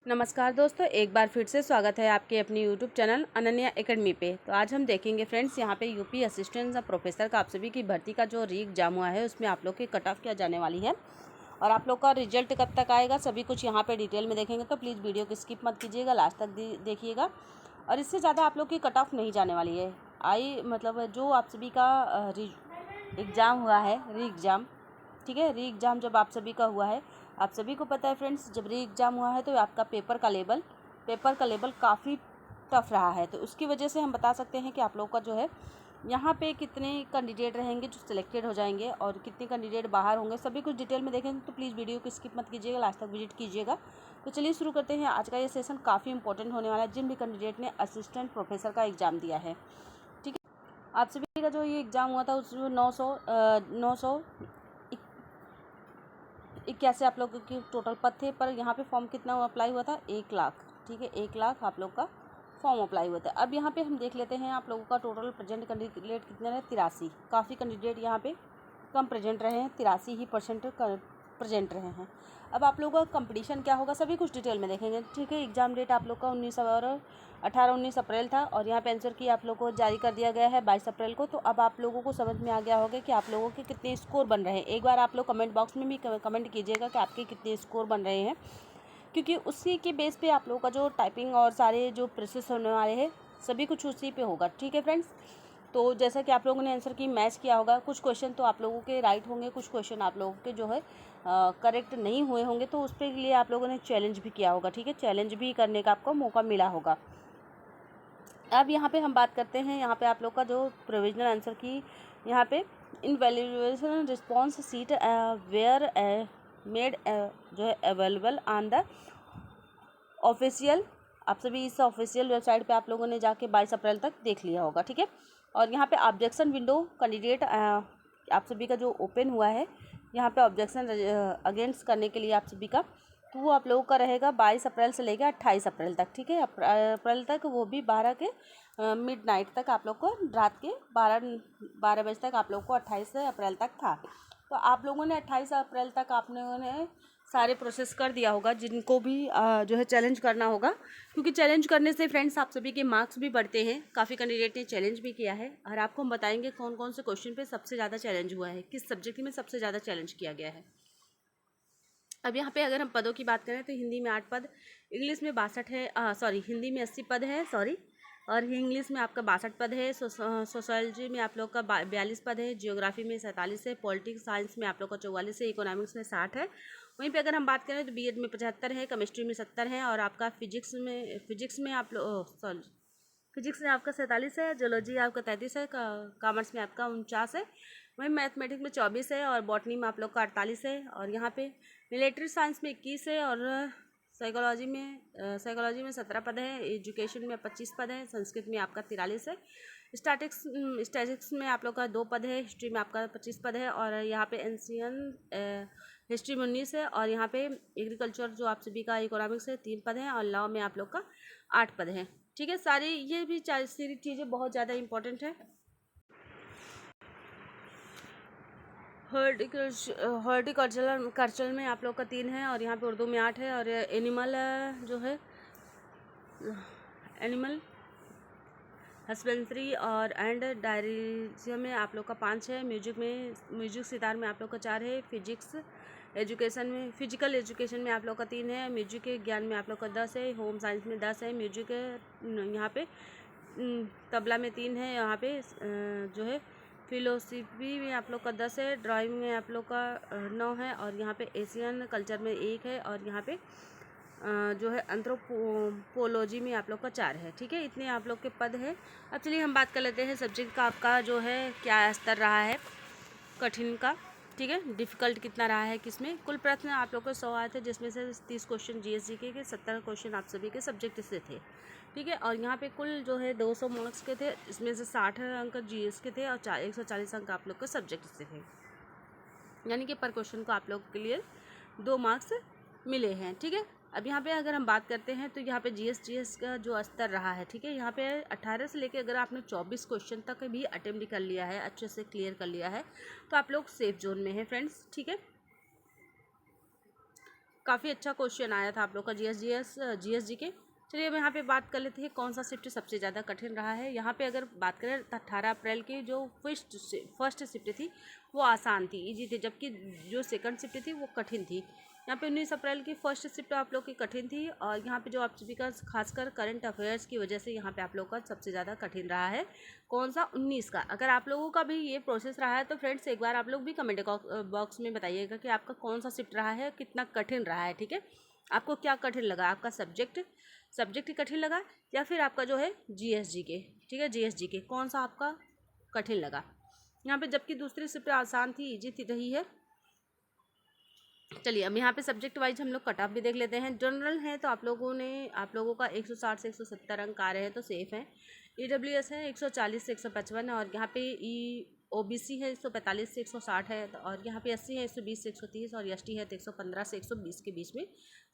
नमस्कार दोस्तों, एक बार फिर से स्वागत है आपके अपनी यूट्यूब चैनल अनन्या एकेडमी पे। तो आज हम देखेंगे फ्रेंड्स, यहाँ पे यूपी असिस्टेंट प्रोफेसर का आप सभी की भर्ती का जो री एग्जाम हुआ है उसमें आप लोग की कट ऑफ क्या जाने वाली है और आप लोग का रिजल्ट कब तक आएगा, सभी कुछ यहाँ पे डिटेल में देखेंगे। तो प्लीज़ वीडियो को स्किप मत कीजिएगा, लास्ट तक देखिएगा। और इससे ज़्यादा आप लोग की कट ऑफ नहीं जाने वाली है। जो आप सभी का एग्ज़ाम हुआ है, री एग्ज़ाम, ठीक है। री एग्ज़ाम जब आप सभी का हुआ है, आप सभी को पता है फ्रेंड्स, जब री एग्ज़ाम हुआ है तो आपका पेपर का लेवल काफ़ी टफ रहा है। तो उसकी वजह से हम बता सकते हैं कि आप लोग का जो है यहाँ पे कितने कैंडिडेट रहेंगे जो सिलेक्टेड हो जाएंगे और कितने कैंडिडेट बाहर होंगे, सभी कुछ डिटेल में देखेंगे। तो प्लीज़ वीडियो को स्किप मत कीजिएगा, लास्ट तक विजिट कीजिएगा। तो चलिए शुरू करते हैं। आज का ये सेशन काफ़ी इंपॉर्टेंट होने वाला है जिन भी कैंडिडेट ने असिस्टेंट प्रोफेसर का एग्ज़ाम दिया है, ठीक है। आप सभी का जो ये एग्ज़ाम हुआ था उसमें 981 आप लोगों के टोटल पद थे, पर यहाँ पे फॉर्म कितना अप्लाई हुआ था, 1 लाख, ठीक है। 1 लाख आप लोग का फॉर्म अप्लाई हुआ था। अब यहाँ पे हम देख लेते हैं आप लोगों का टोटल प्रेजेंट कैंडिडेट कितने रहे, 83। काफ़ी कैंडिडेट यहाँ पे कम प्रेजेंट रहे हैं, 83% प्रेजेंट रहे हैं। अब आप लोगों का कंपटीशन क्या होगा, सभी कुछ डिटेल में देखेंगे, ठीक है। एग्ज़ाम डेट आप लोग का 18-19 अप्रैल था और यहाँ पे आंसर की आप लोग को जारी कर दिया गया है 22 अप्रैल को। तो अब आप लोगों को समझ में आ गया होगा कि आप लोगों के कितने स्कोर बन रहे हैं। एक बार आप लोग कमेंट बॉक्स में भी कमेंट कीजिएगा कि आपके कितने स्कोर बन रहे हैं, क्योंकि उसी के बेस पे आप लोगों का जो टाइपिंग और सारे जो प्रोसेस होने वाले हैं सभी कुछ उसी पे होगा, ठीक है फ्रेंड्स। तो जैसा कि आप लोगों ने आंसर की मैच किया होगा, कुछ क्वेश्चन तो आप लोगों के राइट होंगे, कुछ क्वेश्चन आप लोगों के जो है करेक्ट नहीं हुए होंगे, तो उस पे लिए आप लोगों ने चैलेंज भी किया होगा, ठीक है। चैलेंज भी करने का आपको मौका मिला होगा। अब यहाँ पे हम बात करते हैं, यहाँ पे आप लोग का जो प्रोविजनल आंसर की यहाँ पे इनवैल्यूएशन रिस्पॉन्स सीट वेयर मेड जो है अवेलेबल ऑन द ऑफिशियल, आप सभी इस ऑफिशियल वेबसाइट पे आप लोगों ने जाके 22 अप्रैल तक देख लिया होगा, ठीक है। और यहाँ पे ऑब्जेक्शन विंडो कैंडिडेट आप सभी का जो ओपन हुआ है, यहाँ पे ऑब्जेक्शन अगेंस्ट करने के लिए आप सभी का, तो वो आप लोगों का रहेगा 22 अप्रैल से लेकर 28 अप्रैल तक, ठीक है। अप्रैल तक, वो भी 12 के मिडनाइट तक आप लोग को, रात के 12 बजे तक आप लोग को 28 अप्रैल तक था। तो आप लोगों ने 28 अप्रैल तक आप लोगों ने सारे प्रोसेस कर दिया होगा, जिनको भी जो है चैलेंज करना होगा, क्योंकि चैलेंज करने से फ्रेंड्स आप सभी के मार्क्स भी बढ़ते हैं। काफ़ी कैंडिडेट ने चैलेंज भी किया है और आपको हम बताएंगे कौन कौन से क्वेश्चन पे सबसे ज़्यादा चैलेंज हुआ है, किस सब्जेक्ट में सबसे ज़्यादा चैलेंज किया गया है। अब यहाँ पे अगर हम पदों की बात करें तो हिंदी में 8 पद, इंग्लिश में 62 है, हिंदी में 80 पद है, और इंग्लिश में आपका 62 पद है। सोशोलॉजी में आप लोग का 42 पद है, जियोग्राफी में 47 है, पॉलिटिक्स साइंस में आप लोग का 44 है, इकोनॉमिक्स में 60 है। वहीं पे अगर हम बात करें तो बीएड में 75 है, केमिस्ट्री में 70 है, और आपका फिजिक्स में आप लोग फिजिक्स में आपका 47 है, जोलॉजी आपका 33 है, कॉमर्स में आपका 49 है, वहीं मैथमेटिक्स में 24 है, और बॉटनी में आप लोग का 48 है, और यहाँ पे मिलिट्री साइंस में 21 है, और साइकोलॉजी में 17 पद है, एजुकेशन में 25 पद है, संस्कृत में आपका 43 है, स्टैटिक्स में आप लोग का 2 पद है, हिस्ट्री में आपका 25 पद है, और यहाँ पे एंशियन हिस्ट्री में 19 है, और यहाँ पे एग्रीकल्चर जो आप सभी का इकोनॉमिक्स है 3 पद है, और लॉ में आप लोग का 8 पद है, ठीक है। सारी ये भी सारी चीज़ें बहुत ज़्यादा इंपॉर्टेंट है। हॉर्टिकल्चरल में आप लोग का 3 है, और यहाँ पे उर्दू में 8 है, और एनिमल जो है एनिमल हस्बेंड्री और एंड डायरिया में आप लोग का 5 है, म्यूजिक सितार में आप लोग का 4 है, फिजिकल एजुकेशन में आप लोग का 3 है, म्यूजिक के ज्ञान में आप लोग का 10 है, होम साइंस में 10 है, म्यूजिक यहाँ पे तबला में 3 है, यहाँ पे जो है फिलोसफी में आप लोग का 10 है, ड्राइंग में आप लोग का 9 है, और यहाँ पे एशियन कल्चर में 1 है, और यहाँ पे जो है एंथ्रोपोलॉजी में आप लोग का 4 है, ठीक है। इतने आप लोग के पद है। अब चलिए हम बात कर लेते हैं सब्जेक्ट का आपका जो है क्या स्तर रहा है कठिन का, ठीक है। डिफ़िकल्ट कितना रहा है, किसमें कुल प्रश्न आप लोग को 100 आए थे, जिसमें से 30 क्वेश्चन जीएसजी के 70 क्वेश्चन आप सभी के सब्जेक्ट से थे, ठीक है। और यहाँ पे कुल जो है 200 मार्क्स के थे, इसमें से 60 अंक जीएस के थे, और 140 अंक आप लोग के सब्जेक्ट से थे, यानी कि पर क्वेश्चन को आप लोग के लिए 2 मार्क्स मिले हैं, ठीक है। अब यहाँ पे अगर हम बात करते हैं तो यहाँ पे जीएस का जो स्तर रहा है, ठीक है, यहाँ पे 18 से लेके अगर आपने 24 क्वेश्चन तक भी अटेम्प्ट कर लिया है, अच्छे से क्लियर कर लिया है, तो आप लोग सेफ जोन में हैं फ्रेंड्स, ठीक है। काफ़ी अच्छा क्वेश्चन आया था आप लोग का जीएस के। चलिए अब यहाँ पे बात कर लेते हैं कौन सा शिफ्ट सबसे ज़्यादा कठिन रहा है। यहाँ पे अगर बात करें तो 18 अप्रैल की जो फर्स्ट शिफ्ट थी वो आसान थी, इजी थी, जबकि जो सेकंड शिफ्ट थी वो कठिन थी। यहाँ पे 19 अप्रैल की फर्स्ट शिफ्ट आप लोग की कठिन थी, और यहाँ पे जो आप सभी का खासकर करंट अफेयर्स की वजह से यहाँ पे आप लोग का सबसे ज़्यादा कठिन रहा है। कौन सा? 19 का। अगर आप लोगों का भी ये प्रोसेस रहा है तो फ्रेंड्स एक बार आप लोग भी कमेंट बॉक्स में बताइएगा कि आपका कौन सा शिफ्ट रहा है, कितना कठिन रहा है। ठीक है, आपको क्या कठिन लगा, आपका सब्जेक्ट कठिन लगा या फिर आपका जो है जीएसजी के, ठीक है, जीएसजी के कौन सा आपका कठिन लगा। यहाँ पे जबकि दूसरी शिफ्ट आसान थी, इजी थी रही है। चलिए अब यहाँ पे सब्जेक्ट वाइज हम लोग कट ऑफ भी देख लेते हैं। जनरल है तो आप लोगों का 160 से 170 अंक आ रहे हैं तो सेफ है। ईडब्ल्यूएस है 140 से 155, और यहाँ पे ओबीसी है 145 से 160 है, और यहाँ पे एससी है 120 से 130, और एसटी है तो 115 से 120 के बीच में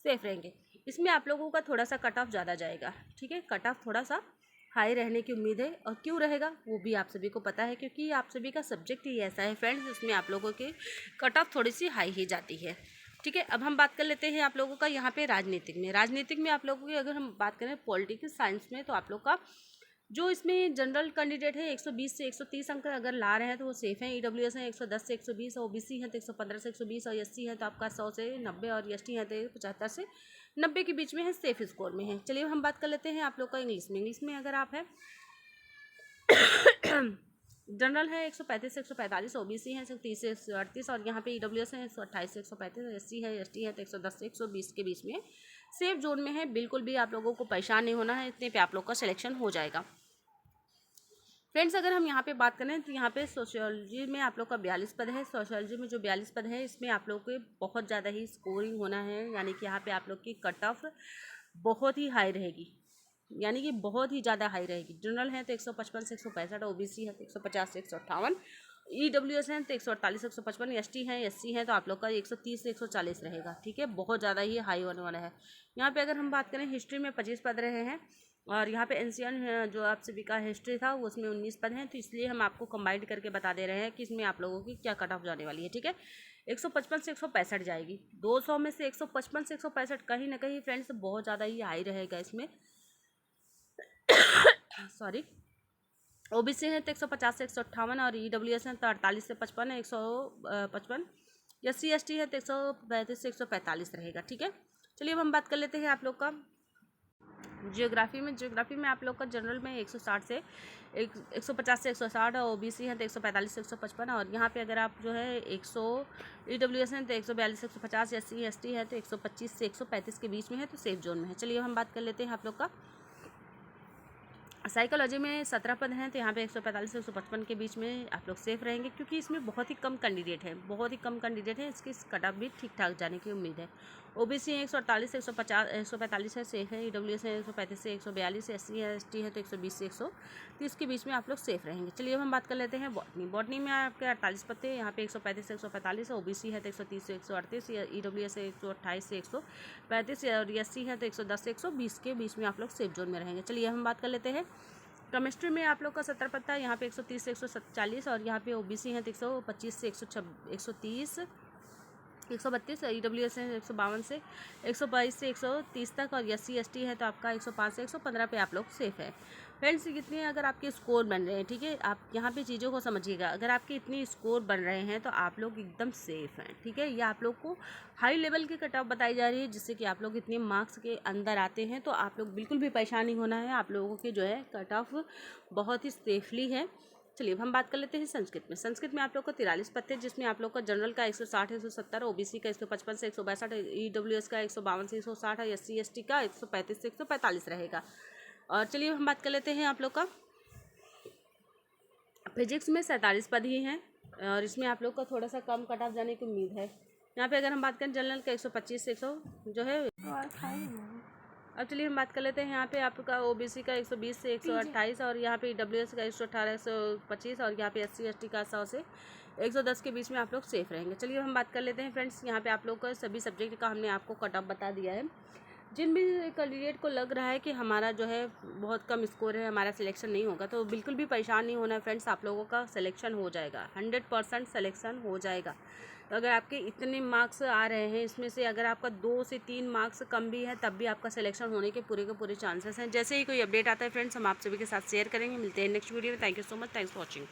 सेफ रहेंगे। इसमें आप लोगों का थोड़ा सा कट ऑफ ज़्यादा जाएगा। ठीक है, कट ऑफ थोड़ा सा हाई रहने की उम्मीद है, और क्यों रहेगा वो भी आप सभी को पता है, क्योंकि आप सभी का सब्जेक्ट ही ऐसा है फ्रेंड्स, इसमें आप लोगों के कट ऑफ थोड़ी सी हाई ही जाती है। ठीक है, अब हम बात कर लेते हैं आप लोगों का यहाँ पे राजनीतिक में आप लोगों की अगर हम बात करें पॉलिटिकल साइंस में, तो आप लोग का जो इसमें जनरल कैंडिडेट है 120 से 130 अंक अगर ला रहे हैं तो वो सेफ है। ईडब्ल्यूएस है 110 से 120, ओबीसी है तो 115 से 120, और एससी है तो आपका 100 से 90, और एसटी है तो 75 से 90 के बीच में है, सेफ स्कोर में है। चलिए हम बात कर लेते हैं आप लोग का इंग्लिश में अगर आप है जनरल है 135 से 145, ओबीसी है 130 से 138, और यहाँ पे ईडब्ल्यूएस है 128 से 135, एससी है एसटी है तो 110 से 120 के बीच में सेफ जोन में है। बिल्कुल भी आप लोगों को परेशान नहीं होना है, इतने पे आप लोग का सिलेक्शन हो जाएगा। फ्रेंड्स अगर हम यहाँ पे बात करें तो यहाँ पे सोशियोलॉजी में आप लोग का 42 पद है। सोशियोलॉजी में जो 42 पद है इसमें आप लोग को बहुत ज़्यादा ही स्कोरिंग होना है, यानी कि यहाँ पे आप लोग की कट ऑफ बहुत ही हाई रहेगी, यानी कि बहुत ही ज़्यादा हाई रहेगी। जनरल है तो 155 से 165, ओबीसी है तो 150 से 158, ईडब्ल्यूएस है तो 148 से 155, एसटी है एससी है तो आप लोग का 130 से 140 रहेगा। ठीक है, बहुत ज़्यादा ही हाई होने वाला है। यहाँ पे अगर हम बात करें हिस्ट्री में 25 पद रहे हैं, और यहाँ पे एनसीएन जो आप सभी का हिस्ट्री था उसमें 19 पद हैं, तो इसलिए हम आपको कंबाइंड करके बता दे रहे हैं कि इसमें आप लोगों की क्या कट ऑफ जाने वाली है। ठीक है, 155 से 165 जाएगी, 200 में से 155 से 165 कहीं ना कहीं फ्रेंड्स बहुत ज़्यादा ही हाई रहेगा इसमें सॉरी। ओबीसी है तो 150 से 158, और ईडब्ल्यूएस है तो 48 से 55 155, एससी एसटी है तो 135 से 145 रहेगा। ठीक है, चलिए अब हम बात कर लेते हैं आप लोग का जियोग्राफी में आप लोग का जनरल में 160 से 150 से 160, और ओबीसी है तो 145 से 155, और यहाँ पे अगर आप जो है 100 ईडब्ल्यूएस है तो 142 से 150, एससी एसटी है तो 125 से 135 के बीच में है, तो सेफ जोन में है। चलिए हम बात कर लेते हैं आप लोग का साइकोलॉजी में 17 पद हैं, तो यहाँ पे 145 से 155 के बीच में आप लोग सेफ रहेंगे, क्योंकि इसमें बहुत ही कम कैंडिडेट है, इसकी कट ऑफ भी ठीक ठाक जाने की उम्मीद है। ओबीसी है 148 से 145 है, सेफ है। ईडब्ल्यूएस है 135 से 142, एससी है एसटी है तो 120 से 130 के बीच में आप लोग सेफ रहेंगे। चलिए अब हम बात कर लेते हैं बॉटनी में आपके 48 पद थे, यहाँ पे 135 से 145, ओबीसी है तो 130 से 138, ईडब्ल्यूएस है 128 से 135, और एससी है तो 110 से 120 के बीच में आप लोग सेफ जोन में रहेंगे। चलिए हम बात कर लेते हैं केमिस्ट्री में आप लोग का 70 पद था, यहाँ पे 130 से 140, और यहाँ पे ओबीसी है तो 125 से 130, 132, ईडब्ल्यूएस है 152 से 122 से 130 तक, और एससी एसटी है तो आपका 105 से 115 पे आप लोग सेफ है। फ्रेंड्स इतने अगर आपके स्कोर बन रहे हैं, ठीक है, आप यहाँ पे चीज़ों को समझिएगा, अगर आपके इतने स्कोर बन रहे हैं तो आप लोग एकदम सेफ हैं। ठीक है, ये आप लोग को हाई लेवल की कट ऑफ बताई जा रही है, जिससे कि आप लोग इतने मार्क्स के अंदर आते हैं, तो आप लोग बिल्कुल भी परेशान नहीं होना है, आप लोगों के जो है कट ऑफ बहुत ही सेफली है। चलिए अब हम बात कर लेते हैं संस्कृत में आप लोग को 43 पद थे, जिसमें आप लोग का जनरल का 160 170, ओबीसी का 155 से 162, ईडब्ल्यूएस का 152 से 160, एससी एसटी का 135 से 145 रहेगा। और चलिए हम बात कर लेते हैं आप लोग का फिजिक्स में 47 पद ही हैं, और इसमें आप लोग का थोड़ा सा कम कट ऑफ जाने की उम्मीद है। यहाँ पे अगर हम बात करें जनरल का 125 से 100 जो है। अब चलिए हम बात कर लेते हैं यहाँ पे आपका ओबीसी का 120 से 128, और यहाँ पे ईडब्ल्यूएस का 118 125, और यहाँ पे एससी एसटी का 100 से 110 के बीच में आप लोग सेफ रहेंगे। चलिए हम बात कर लेते हैं फ्रेंड्स, यहाँ पे आप लोग का सभी सब्जेक्ट का हमने आपको कट ऑफ बता दिया है। जिन भी कैंडिडेट को लग रहा है कि हमारा जो है बहुत कम स्कोर है, हमारा सिलेक्शन नहीं होगा, तो बिल्कुल भी परेशान नहीं होना है फ्रेंड्स, आप लोगों का सिलेक्शन हो जाएगा, 100% सिलेक्शन हो जाएगा। तो अगर आपके इतने मार्क्स आ रहे हैं, इसमें से अगर आपका 2 से 3 मार्क्स कम भी है, तब भी आपका सिलेक्शन होने के पूरे चांसेस हैं। जैसे ही कोई अपडेट आता है फ्रेंड्स, हम आप सभी के साथ शेयर करेंगे। मिलते हैं नेक्स्ट वीडियो में। Thank you so much, thanks for watching.